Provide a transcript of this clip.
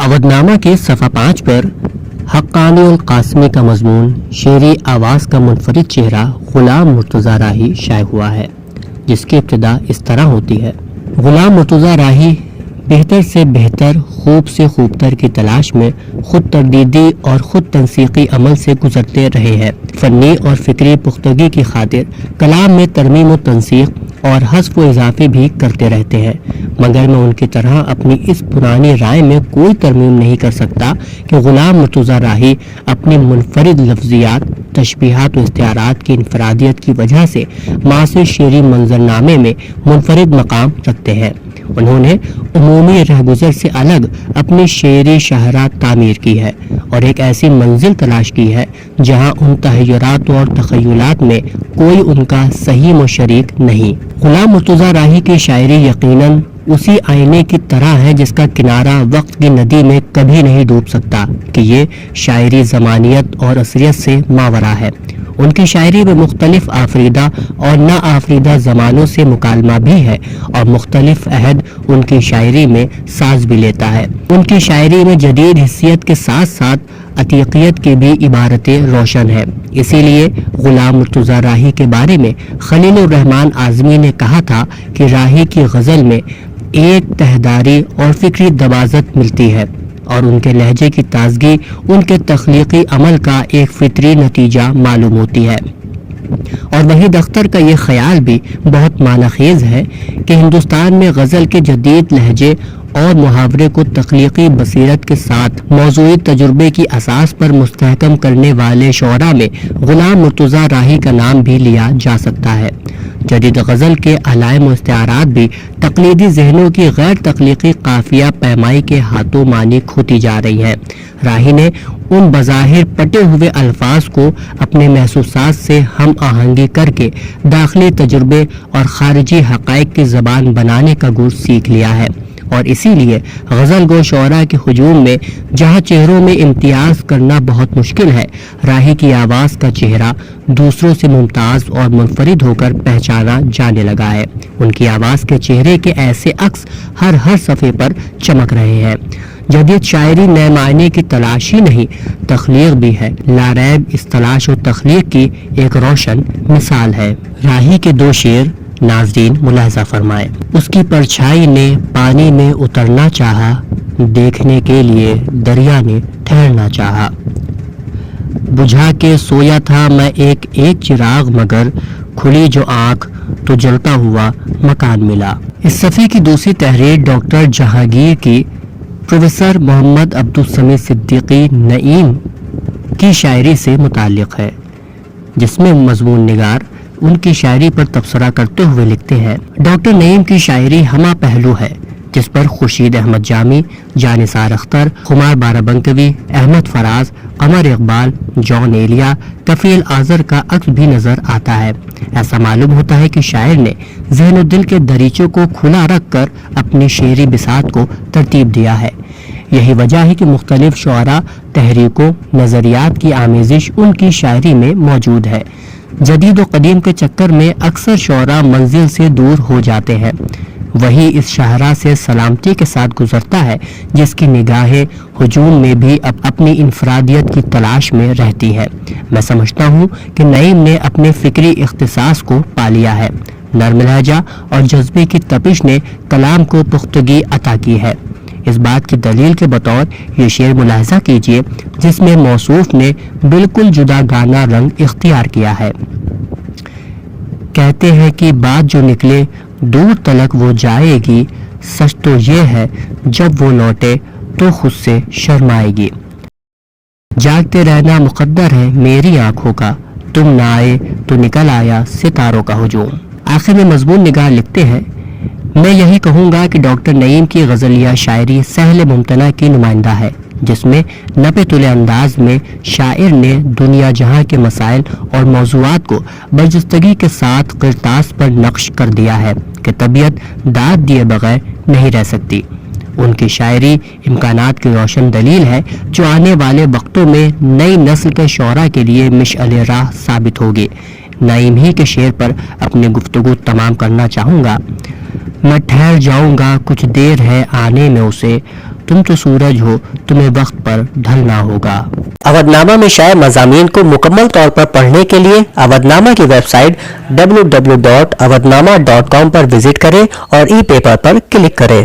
अवधनामा के सफ़ा 5 पर हक्कानी उल कासमी का मजमून शेरी आवाज़ का मुनफरिद चेहरा गुलाम मुर्तज़ा राही शाये हुआ है, जिसकी इब्तिदा इस तरह होती है। गुलाम मुर्तज़ा राही बेहतर से बेहतर, खूब से खूबतर की तलाश में खुद तरदीदी और खुद तनसीकी अमल से गुजरते रहे हैं। फ़नी और फ़िक्री पुख्तगी की खातिर कलाम में तरमीम व तनसीक और हज़्फ़ व इज़ाफ़े भी करते रहते हैं, मगर मैं उनकी तरह अपनी इस पुरानी राय में कोई तरमीम नहीं कर सकता कि गुलाम मुर्तज़ा राही अपनी मुनफरिद लफ्ज़ियात, तशबीहात व इस्तिआरात की इनफरादियत की वजह से मासिर शेरी मंजरनामे में मुनफरिद मकाम रखते हैं। उन्होंने उमूमी रहगुज़र से अलग अपनी शेरी शाहरा तामीर की है और एक ऐसी मंजिल तलाश की है जहां उन तहय्युरात और तख़य्युलात में कोई उनका सही मुशरीक नहीं। गुलाम मुर्तज़ा राही की शायरी यकीनन उसी आईने की तरह है जिसका किनारा वक्त की नदी में कभी नहीं डूब सकता कि ये शायरी ज़मानियत और असरियत से मावरा है। उनकी शायरी में मुख्तलिफ आफरीदा और ना आफरीदा ज़मानों से मुकालमा भी है और मुख्तलिफ अहद उनकी शायरी में साज भी लेता है। उनकी शायरी में जदीद हिस्सियत के साथ साथ अतीक़ियत की भी इबारतें रोशन है। इसीलिए गुलाम मुर्तज़ा राही के बारे में खलीलुर रहमान आज़मी ने कहा था कि राही की गज़ल में एक तहदारी और फ़िक्री दबाज़त मिलती है और उनके लहजे की ताजगी उनके तख्लीकी अमल का एक फितरी नतीजा मालूम होती है। और वहीद अख्तर का ये ख्याल भी बहुत मानाखेज है कि हिंदुस्तान में गज़ल के जदीद लहजे और मुहावरे को तख्लीकी बसीरत के साथ मौजूदी तजुर्बे की असास पर मुस्तहकम करने वाले शोरा में गुलाम मुर्तज़ा राही का नाम भी लिया जा सकता है। जदीद गज़ल के अलाइम व इस्तिआरात भी तकलीदी जहनों की गैर तख्लीकी काफिया पैमाई के हाथों मानिक होती जा रही है। राही ने उन बज़ाहिर पटे हुए अल्फाज को अपने महसूसात से हम आहंगी करके दाखिली तजुर्बे और खारिजी हक़ाइक़ की ज़बान बनाने का गुर सीख लिया है और इसीलिए गज़ल गो शोरा के हुजूम में जहाँ चेहरों में इम्तियाज़ करना बहुत मुश्किल है, राही की आवाज़ का चेहरा दूसरों से मुमताज़ और मुनफरिद होकर पहचाना जाने लगा है। उनकी आवाज़ के चेहरे के ऐसे अक्स हर सफ़े पर चमक रहे हैं। जदीद शायरी नए मायने की तलाश ही नहीं, तख्लीक भी है। लारैब इस तलाश और तख्लीक की एक रोशन मिसाल है। राही के दो शेर नाज़रीन मुलाहज़ा फरमाएं। उसकी परछाई ने पानी में उतरना चाहा, देखने के लिए दरिया ने ठहरना चाहा। बुझा के सोया था मैं एक चिराग, मगर खुली जो आँख तो जलता हुआ मकान मिला। इस सफ़े की दूसरी तहरीर डॉक्टर जहांगीर की प्रोफेसर मोहम्मद अब्दुल समीद सिद्दीकी नईम की शायरी से मुताल्लिक़ है, जिसमें मज़मून निगार उनकी शायरी पर तबसरा करते हुए लिखते हैं। डॉक्टर नईम की शायरी हमा पहलू है जिस पर खुर्शीद अहमद जामी, जानिसार अख्तर, खुमार बाराबंकवी, अहमद फराज, कमर इकबाल, जॉन एलिया, कफील आजर का अक्स भी नजर आता है। ऐसा मालूम होता है कि शायर ने ज़हन और दिल के दरीचों को खुला रख कर अपनी शेरी बिसात को तरतीब दिया है। यही वजह है कि मुख्तलिफ शुअरा, तहरीकों, नज़रियात की आमेजिश उनकी शायरी में मौजूद है। जदीद व कदीम के चक्कर में अक्सर शुअरा मंजिल से दूर हो जाते हैं, वही इस शाहरा से सलामती के साथ गुजरता है जिसकी निगाहें हुजूम में भी अपनी इनफरादियत की तलाश में रहती है। मैं समझता हूँ कि नईम ने अपने फिक्री इख्तिसास को पा लिया है। नर्म लहजा और जज्बे की तपिश ने कलाम को पुख्तगी अता की है। इस बात की दलील के बतौर ये शेर मुलाहजा कीजिए जिसमें मौसूफ ने बिल्कुल जुदा गाना रंग इख्तियार किया है। कहते हैं कि बात जो निकले दूर तलक वो जाएगी, सच तो ये है जब वो लौटे तो खुद से शर्माएगी। जागते रहना मुकद्दर है मेरी आंखों का, तुम ना आए तो निकल आया सितारों का हुजूम। आखिर में मजमून निगार लिखते हैं, मैं यही कहूँगा कि डॉक्टर नईम की गज़लिया शायरी सहल मुमतना की नुमाइंदा है, जिसमें नपे तुले अंदाज में शायर ने दुनिया जहां के मसाइल और मौज़ूआत को बर्जस्तगी के साथ किरतास पर नक्श कर दिया है कि तबीयत दाद दिए बगैर नहीं रह सकती। उनकी शायरी इम्कानात की रोशन दलील है जो आने वाले वक्तों में नई नस्ल के शोरा के लिए मिशअल राह साबित होगी। नईम ही के शेर पर अपनी गुफ्तगू तमाम करना चाहूँगा। میں ٹھہر جاؤں گا کچھ دیر ہے آنے میں اسے, تم تو سورج ہو تمہیں وقت پر ڈھلنا ہوگا. اودھ نامہ میں شائع مضامین کو مکمل طور پر پڑھنے کے لیے اودھ نامہ کی ویب سائٹ www.awadhnama.com پر وزٹ کریں اور ای پیپر پر کلک کریں.